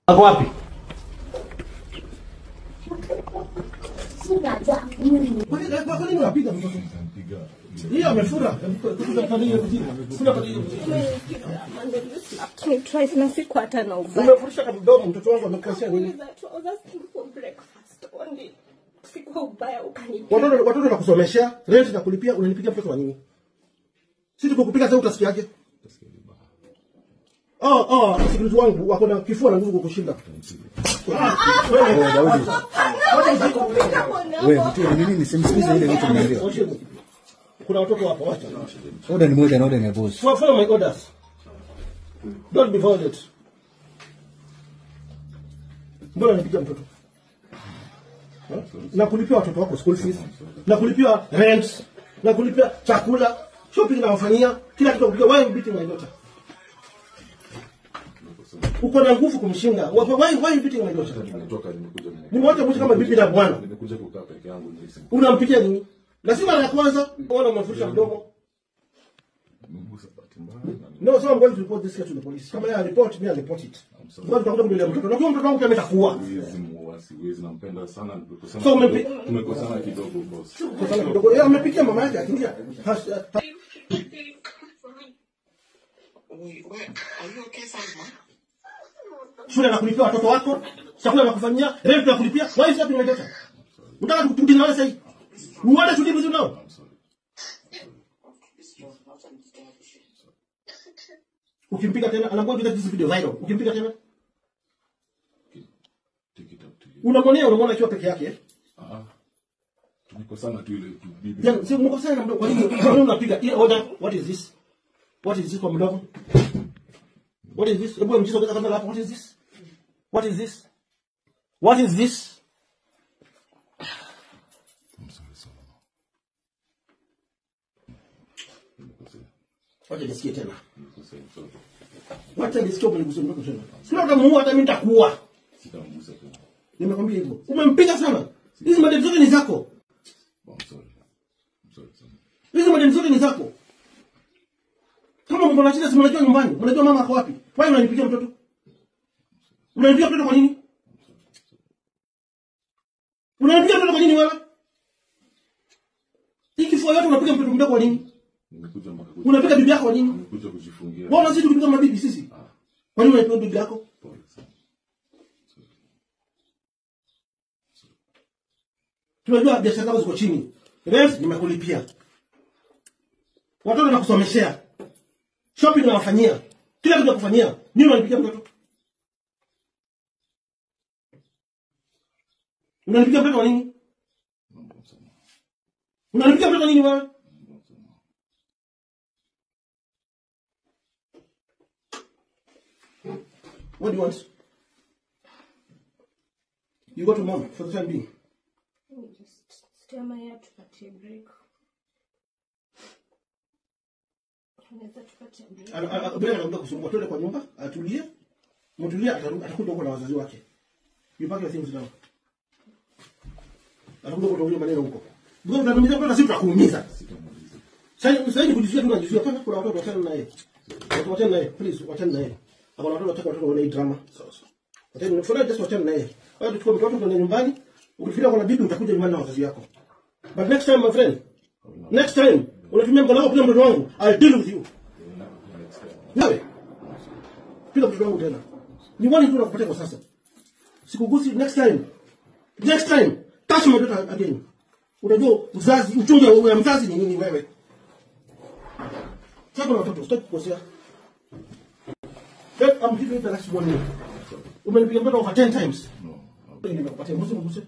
Ako wapi? Kwa nini unapiga mtoto? Yeye amefura. Twice na siku hata na ubaya. Umefurisha kama mdomo mtoto wangu amekosea nini? Siku ubaya ukanipa. Watoto nakusomeshea, rent na kulipia, unanipigia mtoto wa nini? Sisi tukukupika sasa utasikiaje? Sikilizo wangu wako na kifua na nguvu kukushinda. Wewe mtu ni nini simsikize ile mtu mnaambia. Kuna watoto hapa wacha. Order ni moja na order ni boss. Follow my orders. Don't be violent. Mbona nipigia mtoto? Na kulipia watoto wako school fees, na kulipia rent, na kulipia chakula, shopping na wafanyia, kila kitu kupiga. Why you beating my daughter? Uko na nguvu kumshinda. Why you beating my daughter? Nimekuja mmoja kama bibi na bwana. Nimekuja kukaa peke yangu nilisi. Unampigia nini? Lazima la kwanza uone umefurusha mdomo. No, so I'm going to report this case to the police. Kama ya report, me report it. Ngoja tutakuja kumlea mtoto. Na kwa mtoto wangu ametakuwa. Siwezi nampenda sana. So tumekosana kidogo boss. Tumekosana kidogo. Yeye amepikia mama yake akiingia. Shule na kulipia watoto wako, chakula na kufanyia, rent na kulipia. Why is that my daughter? Unataka tukutudi na wewe sasa hivi? Uone tudi vizuri nao. Ukimpiga tena anakuwa bila hizo video viral. Ukimpiga tena unamwona akiwa peke yake. Tumekosana tu ile bibi. Yaani sio mkosana na mdogo. Kwa nini unapiga? Ile order, what is this? What is this kwa mdogo? What is this? Hebu mjizo kwa kamera hapo. What is this? What is this? What is this? Wacha nisikie tena. Wacha nisikie umenigusa mdogo tena. Sio utamuua hata mimi nitakuua. Sitamgusa tena. Nimekwambia hivyo. Umempiga sana. Hizi madeni zote ni zako. I'm sorry. Hizi madeni zote ni zako. Kama mko na shida si mnajua nyumbani. Mnajua mama ako wapi? Why unanipigia mtoto? Unanipigia mtoto kwa nini? Unanipigia mtoto kwa nini wewe? Hiki kifua yote unapiga mtoto mdogo kwa nini? Nimekuja mpaka unapiga bibi yako kwa nini? Nimekuja kujifungia. Wewe unazidi kupiga mabibi sisi. Kwa nini unapiga bibi yako? Tunajua biashara zako ziko chini. Rent nimekulipia. Watoto nakusomeshea. Shopping nawafanyia. Kila kitu nakufanyia. Nini unanipigia mtoto? Unanipigia mtoto kwa nini? Unanipigia mtoto kwa nini wewe? What do you want? You go to mom for the time being. Just stay my head to a break. Bila anakuja kusumbua tole kwa nyumba, atulie. Mtulia atakuja huko na wazazi wake. You pack your things down. Atakuja kutoa maneno huko. Mbona unaniumiza kwa sisi tutakuumiza? Sasa ni kujisikia tunajisikia kana kuna watoto watano naye. Watoto watano naye, please watano naye. Hapo watoto wana drama. Sawa. Watano ni furaha just watano naye. Wewe tuchukue mtoto kwenda nyumbani, ukifikiria kuna bibi utakuja nyumbani na wazazi wako. But next time my friend, next time unatumia mkono wako kupiga mtoto wangu, I'll deal with you. Wewe piga mtoto wangu tena. Ni wani tu nakupatia kwa sasa. Sikugusi next time. Next time touch my daughter again. Unajua uzazi, uchungu wa mzazi ni nini wewe? Sasa watoto stop kukosea. I'm giving you the last warning. Umenipiga mtoto over 10 times. No. Nimekupatia mbuzi.